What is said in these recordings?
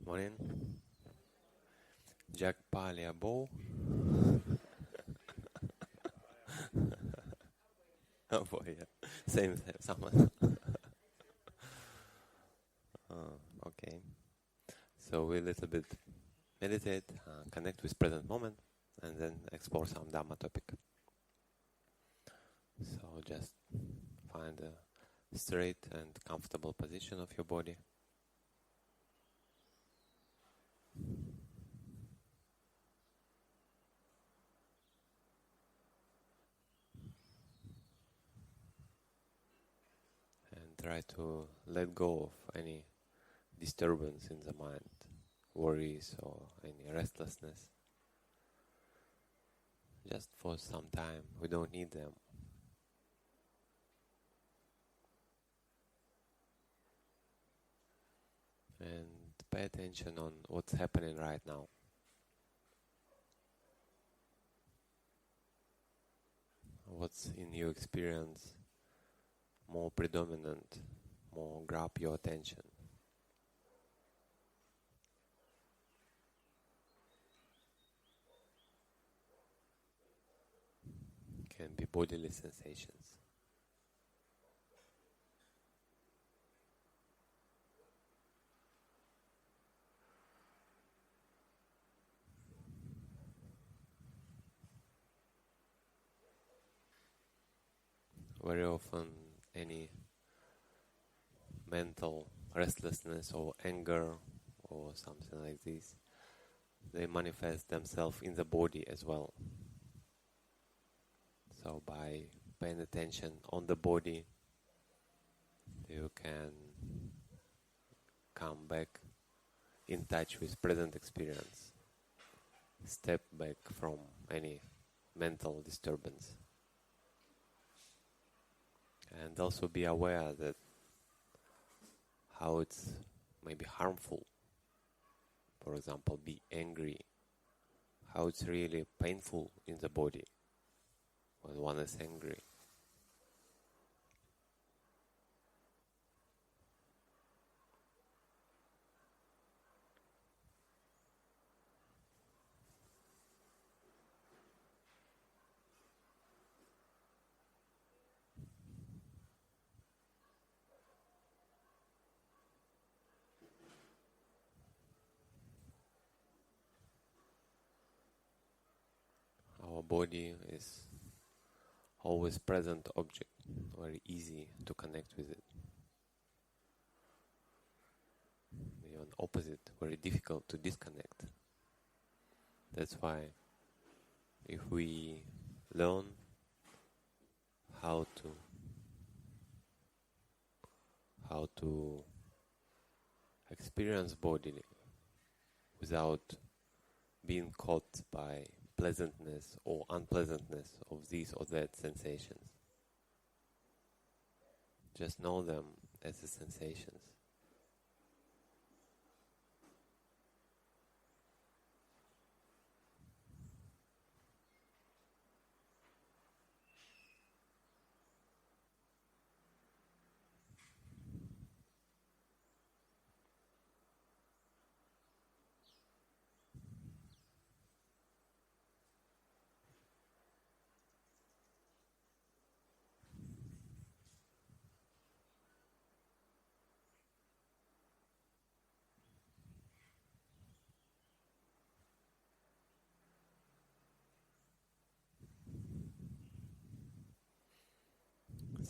Morning. Jack Palia Bow. Oh boy, yeah. Same, someone. Okay. So we little bit meditate, connect with present moment, and then explore some Dhamma topic. So just find a straight and comfortable position of your body. And try to let go of any disturbance in the mind, worries or any restlessness. Just for some time, we don't need them. And pay attention on what's happening right now. What's in your experience more predominant, more grab your attention. Can be bodily sensations. Very often any mental restlessness or anger or something like this, they manifest themselves in the body as well. So by paying attention on the body, you can come back in touch with present experience, step back from any mental disturbance. And also be aware that how it's maybe harmful. For example, be angry. How it's really painful in the body when one is angry. Our body is always present object, very easy to connect with it. Even opposite, very difficult to disconnect. That's why if we learn how to experience bodily without being caught by pleasantness or unpleasantness of these or that sensations. Just know them as the sensations.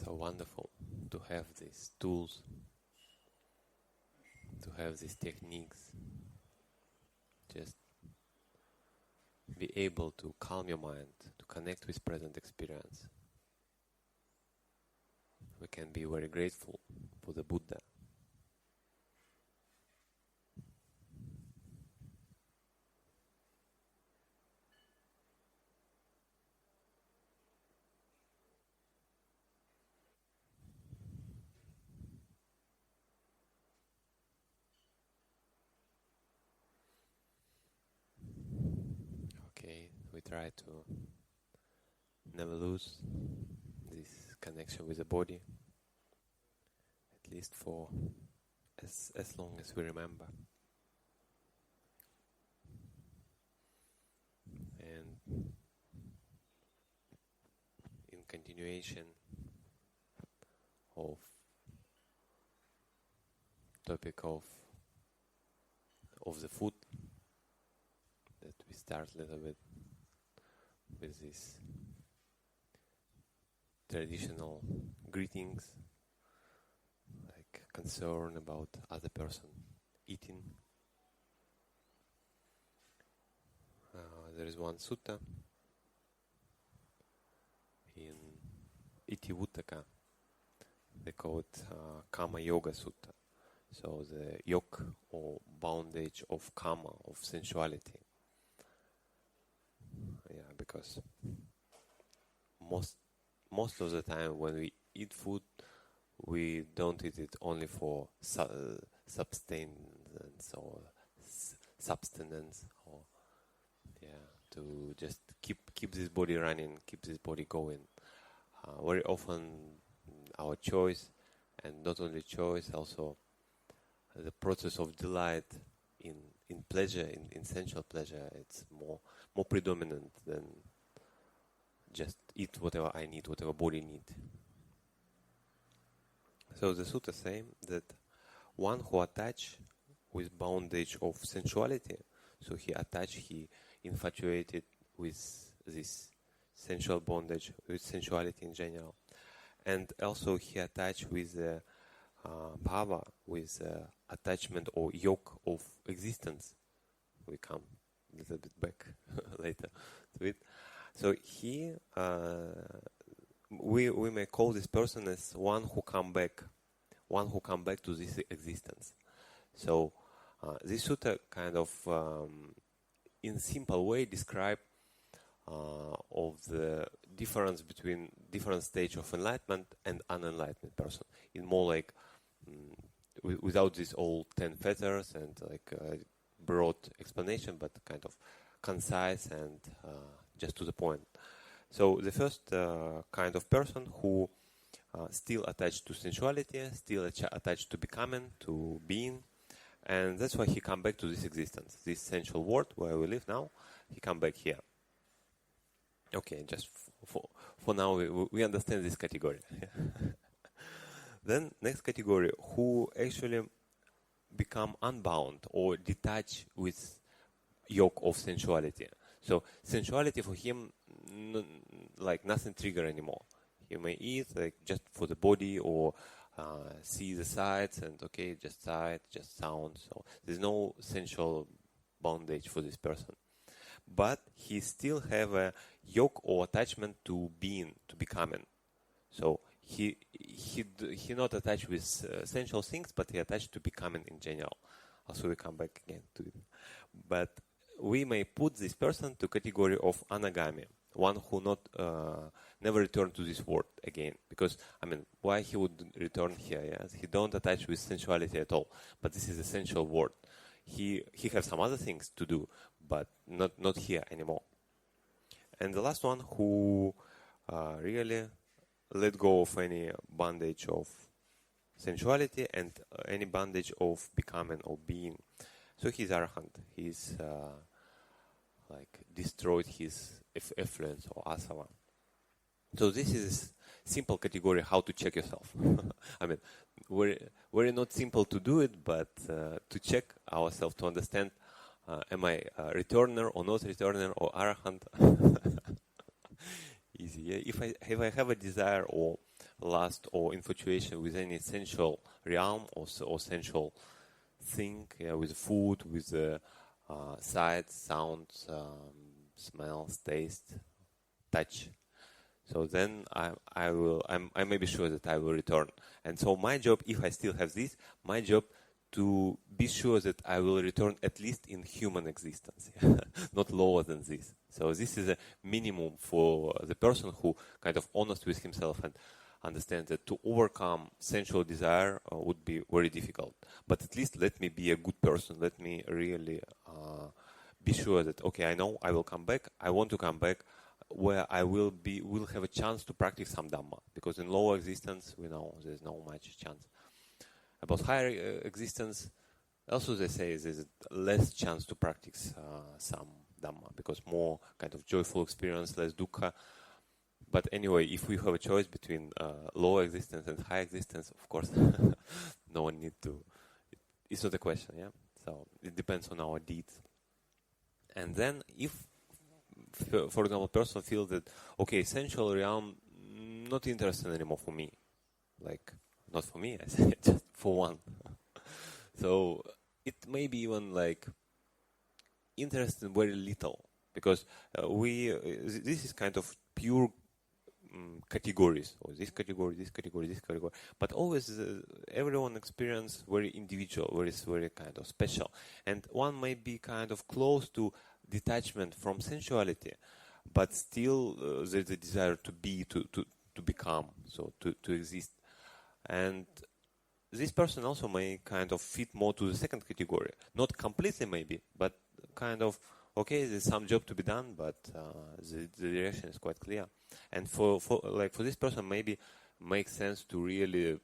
So wonderful to have these tools, to have these techniques. Just be able to calm your mind, to connect with present experience. We can be very grateful for the Buddha. Okay, we try to never lose this connection with the body, at least for as long as we remember. continuation of topic of the food, that we start a little bit with this traditional greetings, like concern about other person eating. There is one sutta in Itivuttaka. They call it Kāmayoga Sutta. So the yoke or bondage of Kama, of sensuality. Yeah, because most of the time when we eat food, we don't eat it only for subsistence or substance, or to just keep this body running, keep this body going. Very often our choice, and not only choice, also the process of delight in pleasure, in sensual pleasure, it's more predominant than just eat whatever I need, whatever body needs. So the sutta saying that one who attached with bondage of sensuality, so he infatuated with this sensual bondage, with sensuality in general, and also he attached with the bhava, with attachment or yoke of existence. We come a little bit back later to it. So here we may call this person as one who come back to this existence. So this sutta kind of in simple way describe of the difference between different stage of enlightenment and unenlightened person, in more like without this all 10 fetters and like broad explanation, but kind of concise and just to the point. So the first kind of person who still attached to sensuality, still attached to becoming, to being, and that's why he come back to this existence, this sensual world where we live now. He come back here. Okay, just for now we understand this category. Then next category, who actually become unbound or detached with yoke of sensuality. So sensuality for him, like nothing trigger anymore. He may eat like just for the body or see the sights and okay, just sight, just sound. So there's no sensual bondage for this person. But he still have a yoke or attachment to being, to becoming. So he not attached with sensual things, but he attached to becoming in general. Also, we come back again to it. But we may put this person to category of anagami, one who never return to this world again. Because why he would return here? Yes? He don't attach with sensuality at all. But this is a sensual world. He has some other things to do, but not here anymore. And the last one who really let go of any bondage of sensuality and any bondage of becoming or being. So he's arahant. He's like destroyed his effluence or asava. So this is a simple category how to check yourself. Very not simple to do it, but to check ourselves to understand am I a returner or not returner or arahant. Easy. Yeah? If I have a desire or lust or infatuation with any sensual realm or sensual thing, with food, with sight, sound, smells, taste, touch, so then I may be sure that I will return. And so my job, if I still have this, my job to be sure that I will return at least in human existence, not lower than this. So this is a minimum for the person who kind of honest with himself and understands that to overcome sensual desire would be very difficult. But at least let me be a good person. Let me really be sure that, okay, I know I will come back. I want to come back where I will have a chance to practice some Dhamma. Because in lower existence, we know there's no much chance. About higher existence, also they say there's less chance to practice some Dhamma, because more kind of joyful experience, less dukkha. But anyway, if we have a choice between low existence and high existence, of course, no one need to. It's not a question, yeah. So it depends on our deeds. And then, if, for example, person feels that okay, sensual realm not interesting anymore for me, like not for me, I say just for one. So it may be even like interesting very little, because this is kind of pure categories, or this category, this category, this category. But always everyone experience very individual, very kind of special. And one may be kind of close to detachment from sensuality, but still there's a desire to be, to become, so to exist. And this person also may kind of fit more to the second category. Not completely maybe, but kind of, okay, there's some job to be done, but the direction is quite clear. And for this person, maybe makes sense to really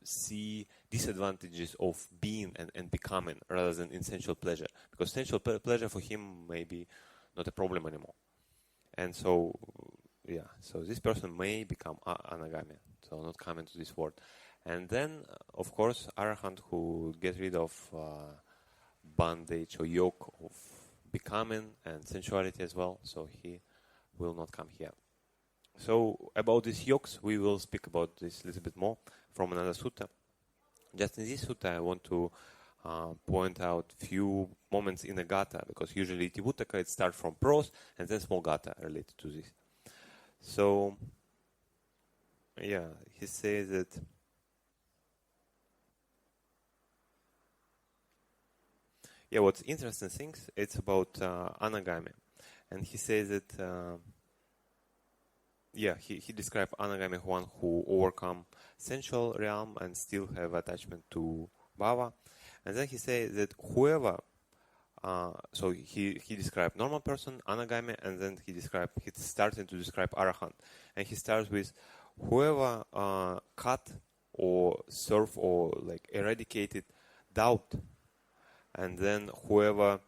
see disadvantages of being and becoming rather than in sensual pleasure, because sensual pleasure for him may be not a problem anymore. And so, yeah, so this person may become anagami, so not come into this world. And then, of course, arahant who gets rid of bondage or yoke of becoming and sensuality as well, so he will not come here. So about these yokes, we will speak about this a little bit more from another sutta. Just in this sutta, I want to point out few moments in the gatha, because usually Itivuttaka it starts from prose and then small gatha related to this. So, yeah, he says that what's interesting things, it's about anagami. And he says that, he described anagami one who overcome sensual realm and still have attachment to bhava. And then he says that whoever, so he described normal person, anagami, and then he's starting to describe arahant. And he starts with whoever cut or serve or like eradicated doubt, and then whoever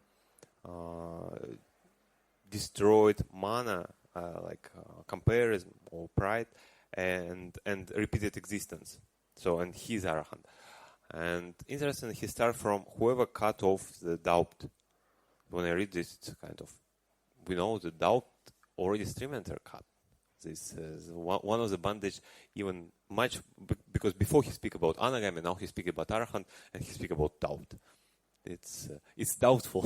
destroyed mana, comparison or pride, and repeated existence. So, and he's arahant. And interesting, he starts from whoever cut off the doubt. When I read this, it's kind of, we know the doubt already stream enter cut. This is one of the bondage, even much, because before he speak about anagami, now he speak about arahant, and he speak about doubt. It's doubtful.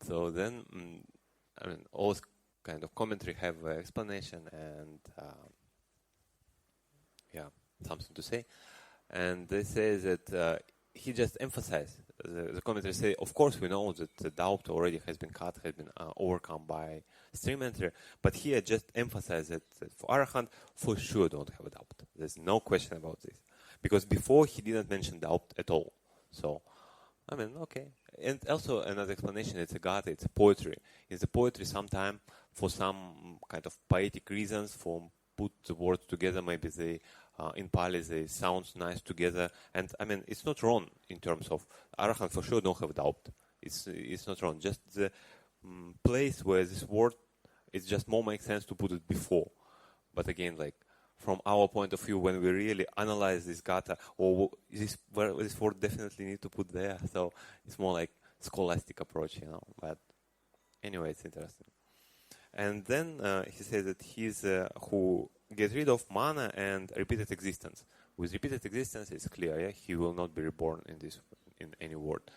So then, all kind of commentary have explanation and something to say. And they say that he just emphasized, the commentary say, of course we know that the doubt already has been cut, has been overcome by stream entry, but here just emphasized that for arahant, for sure don't have a doubt. There's no question about this. Because before he didn't mention doubt at all. So, okay. And also another explanation, it's a gatha, it's a poetry. In the poetry, sometimes for some kind of poetic reasons, for put the words together, maybe they, in Pali, they sound nice together. And it's not wrong in terms of, arahant for sure don't have doubt. It's not wrong. Just the place where this word, it just more makes sense to put it before. But again, from our point of view, when we really analyze this gatha, or this word definitely need to put there. So it's more like scholastic approach, But anyway, it's interesting. And then he says that he's who gets rid of mana and repeated existence. With repeated existence, it's clear, he will not be reborn in any world.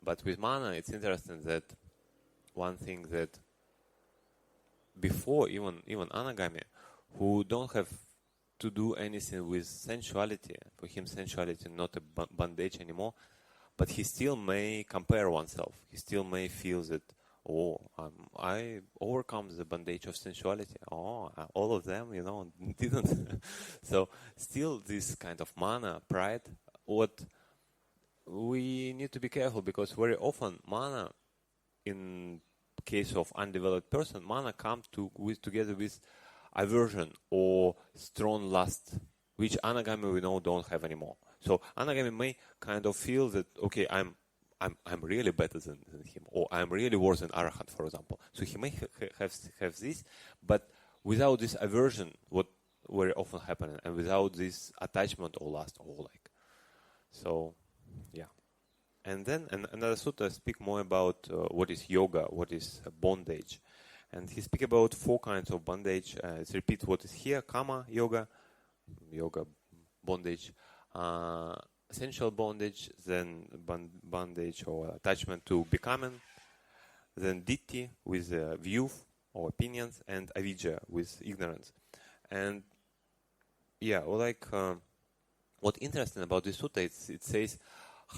But with mana, it's interesting that one thing that before even anagami, who don't have to do anything with sensuality, for him sensuality not a bondage anymore, but he still may compare oneself. He still may feel that, I overcome the bondage of sensuality. All of them, didn't. So still this kind of mana, pride, what we need to be careful, because very often mana, in case of undeveloped person, mana comes together with aversion or strong lust, which anagami we know don't have anymore. So anagami may kind of feel that, okay, I'm I'm really better than him, or I'm really worse than Arahant, for example. So he may have this, but without this aversion, what very often happens, and without this attachment or lust or like. So, yeah. And then another sutta speak more about what is yoga, what is bondage. And he speak about 4 kinds of bondage. Let's repeat what is here: Kāmayoga, yoga, bondage, sensual bondage, then bondage or attachment to becoming, then ditti with view or opinions, and avidya with ignorance. And yeah, well, like what interesting about this sutta, it says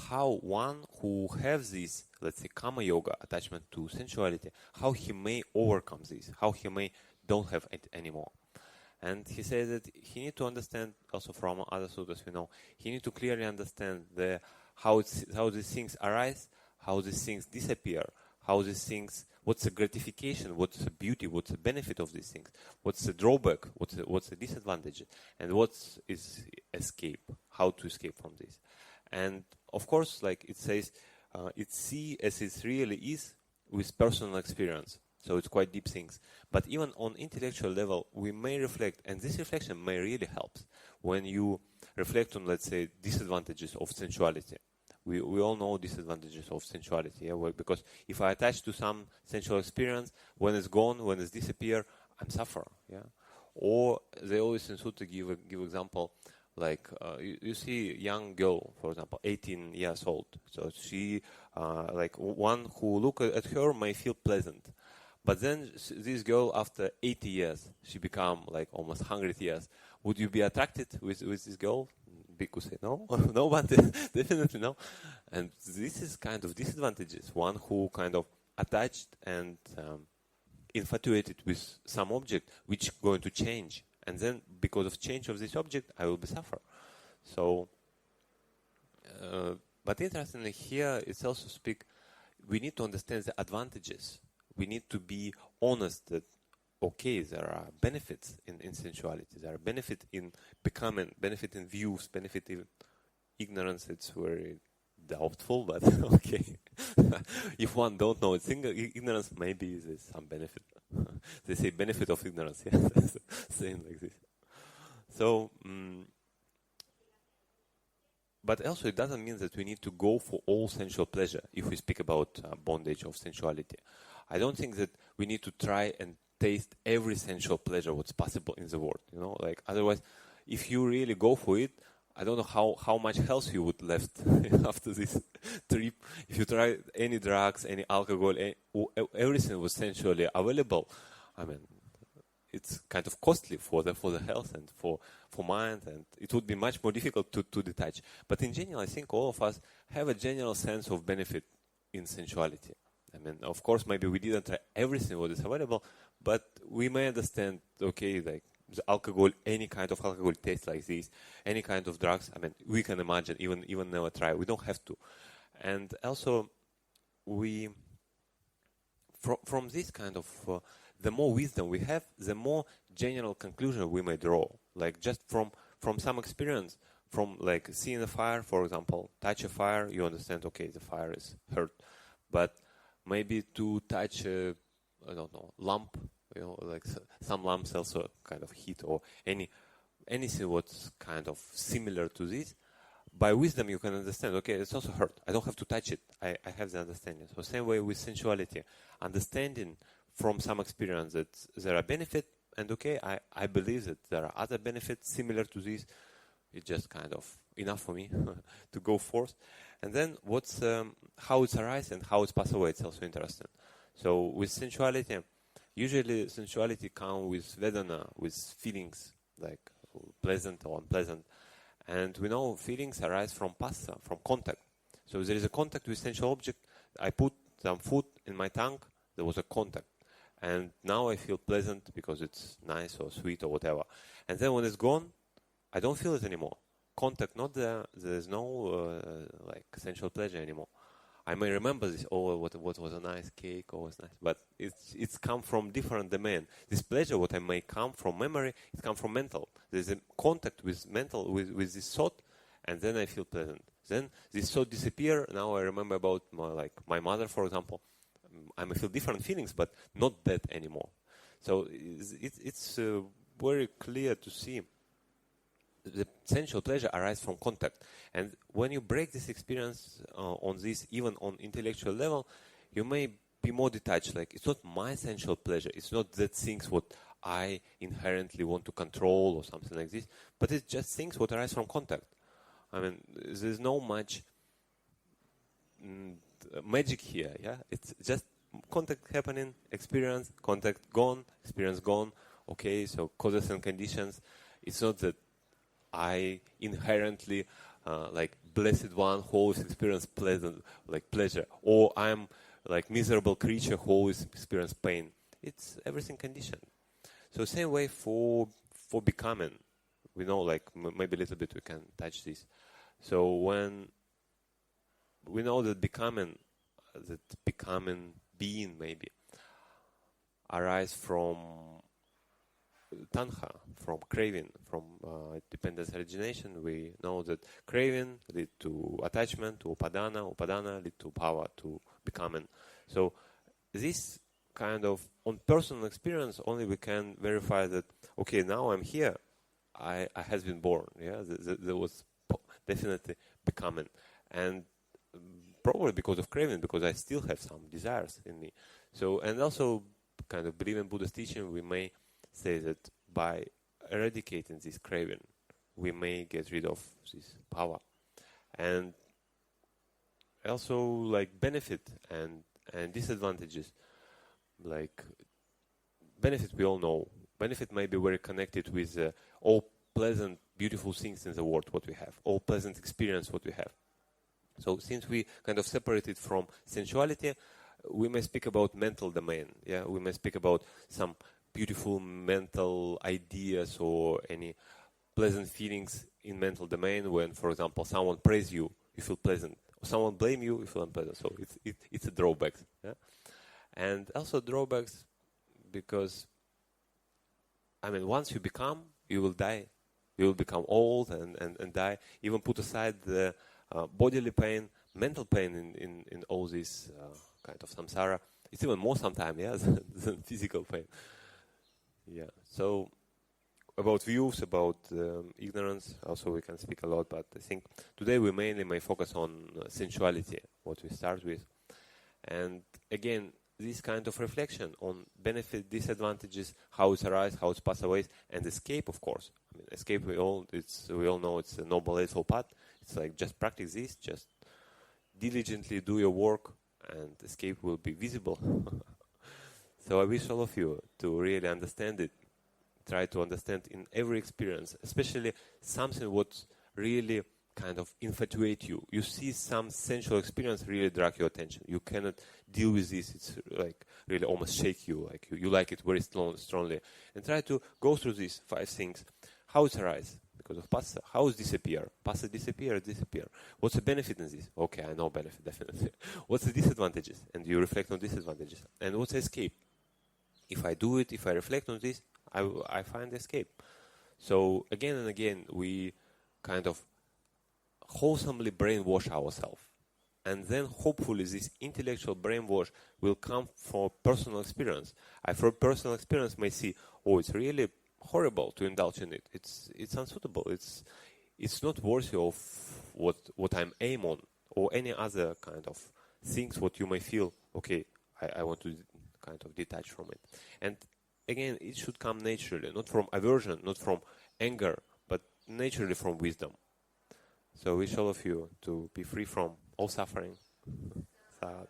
how one who has this, let's say, Kama Yoga attachment to sensuality, how he may overcome this, how he may don't have it anymore. And he says that he need to understand, also from other suttas we know, he need to clearly understand how these things arise, how these things disappear, how these things, what's the gratification, what's the beauty, what's the benefit of these things, what's the drawback, what's the disadvantage, and what is escape, how to escape from this. And of course, like it says, it's see as it really is with personal experience. So it's quite deep things. But even on intellectual level, we may reflect, and this reflection may really help when you reflect on, let's say, disadvantages of sensuality. We all know disadvantages of sensuality, yeah? Well, because if I attach to some sensual experience, when it's gone, when it's disappeared, I'm suffer. Yeah. Or they always in Sutta give example, like you see young girl, for example, 18 years old. So she, like one who look at her may feel pleasant. But then this girl, after 80 years, she become like almost 100 years. Would you be attracted with this girl? Bhikkhu say no, no, but definitely no. And this is kind of disadvantages. One who kind of attached and infatuated with some object which going to change, and then because of change of this object, I will be suffer. So, but interestingly here, it's also speak. We need to understand the advantages. We need to be honest that, okay, there are benefits in sensuality. There are benefits in becoming, benefit in views, benefit in ignorance. It's very doubtful, but okay. If one don't know it's ignorance, maybe there's some benefit. They say benefit of ignorance, yeah, saying like this. So, but also it doesn't mean that we need to go for all sensual pleasure if we speak about bondage of sensuality. I don't think that we need to try and taste every sensual pleasure what's possible in the world, you know, like otherwise if you really go for it, I don't know how much health you would left after this trip. If you try any drugs, any alcohol, everything was sensually available, I mean, it's kind of costly for the health and for mind, and it would be much more difficult to detach. But in general, I think all of us have a general sense of benefit in sensuality. I mean, of course, maybe we didn't try everything what is available, but we may understand, okay, like the alcohol, any kind of alcohol tastes like this, any kind of drugs, I mean, we can imagine, even never try. We don't have to. And also, we, from this kind of, the more wisdom we have, the more general conclusion we may draw. Like just from some experience, from like seeing a fire, for example, touch a fire, you understand, okay, the fire is hurt. But maybe to touch a, I don't know, lamp, you know, like some lamps also kind of heat, or anything what's kind of similar to this. By wisdom you can understand, okay, it's also hurt. I don't have to touch it. I have the understanding. So same way with sensuality. Understanding from some experience that there are benefits, and okay, I believe that there are other benefits similar to this. It's just kind of enough for me to go forth. And then what's how it's arise and how it's pass away, it's also interesting. So with sensuality, usually sensuality comes with Vedana, with feelings, like pleasant or unpleasant. And we know feelings arise from passa, from contact. So there is a contact with sensual object. I put some food in my tongue, there was a contact. And now I feel pleasant because it's nice or sweet or whatever. And then when it's gone, I don't feel it anymore. Contact not there, there's no like sensual pleasure anymore. I may remember this, oh, what was a nice cake, oh, it's nice. But it's come from different domain. This pleasure, what I may come from memory, it come from mental. There's a contact with mental, with this thought, and then I feel pleasant. Then this thought disappear. Now I remember about my mother, for example. I may feel different feelings, but not that anymore. So it's very clear to see the sensual pleasure arises from contact. And when you break this experience on this, even on intellectual level, you may be more detached. Like, it's not my sensual pleasure. It's not that things what I inherently want to control or something like this, but it's just things what arise from contact. I mean, there's no much magic here, yeah? It's just contact happening, experience, contact gone, experience gone. Okay, so causes and conditions. It's not that I inherently, like blessed one who always experience pleasant, like pleasure, or I'm like miserable creature who always experience pain. It's everything conditioned. So same way for becoming, we know, like maybe a little bit we can touch this. So when we know that becoming being maybe arise from tanha, from craving, from dependence origination, we know that craving lead to attachment, to upadana lead to power, to becoming. So this kind of on personal experience only we can verify that, okay, now I'm here, I has been born, yeah, there was definitely becoming, and probably because of craving, because I still have some desires in me. So, and also kind of believing Buddha's teaching, we may say that by eradicating this craving, we may get rid of this power. And also like benefit and disadvantages. Like benefit we all know. Benefit may be very connected with all pleasant, beautiful things in the world what we have, all pleasant experience what we have. So since we kind of separated from sensuality, we may speak about mental domain. Yeah, we may speak about some beautiful mental ideas or any pleasant feelings in mental domain. When, for example, someone praise you, you feel pleasant. Or someone blame you, you feel unpleasant. So it's a drawback. Yeah? And also drawbacks because, I mean, once you become, you will die. You will become old and die. Even put aside the bodily pain, mental pain in all this kind of samsara. It's even more sometimes, yeah, than physical pain. Yeah. So about views, about ignorance, also we can speak a lot, but I think today we mainly may focus on sensuality, what we start with. And again, this kind of reflection on benefit, disadvantages, how it arises, how it passes away, and escape, of course. I mean, escape, we all know it's a noble eightfold path. It's like just practice this, just diligently do your work, and escape will be visible. So I wish all of you to really understand it. Try to understand in every experience, especially something what really kind of infatuate you. You see some sensual experience really drag your attention. You cannot deal with this. It's like really almost shake you. Like you like it very strongly. And try to go through these 5 things. How it arises? Because of passa. How it disappear? Passa disappear. What's the benefit in this? Okay, I know benefit, definitely. What's the disadvantages? And you reflect on disadvantages. And what's the escape? If I do it, if I reflect on this, I find escape. So again and again, we kind of wholesomely brainwash ourselves. And then hopefully this intellectual brainwash will come from personal experience. I from personal experience may see, oh, it's really horrible to indulge in it. It's unsuitable. It's not worthy of what I'm aim on, or any other kind of things what you may feel, okay, I want to kind of detach from it. And again, it should come naturally, not from aversion, not from anger, but naturally from wisdom. So I wish all of you to be free from all suffering. Sad.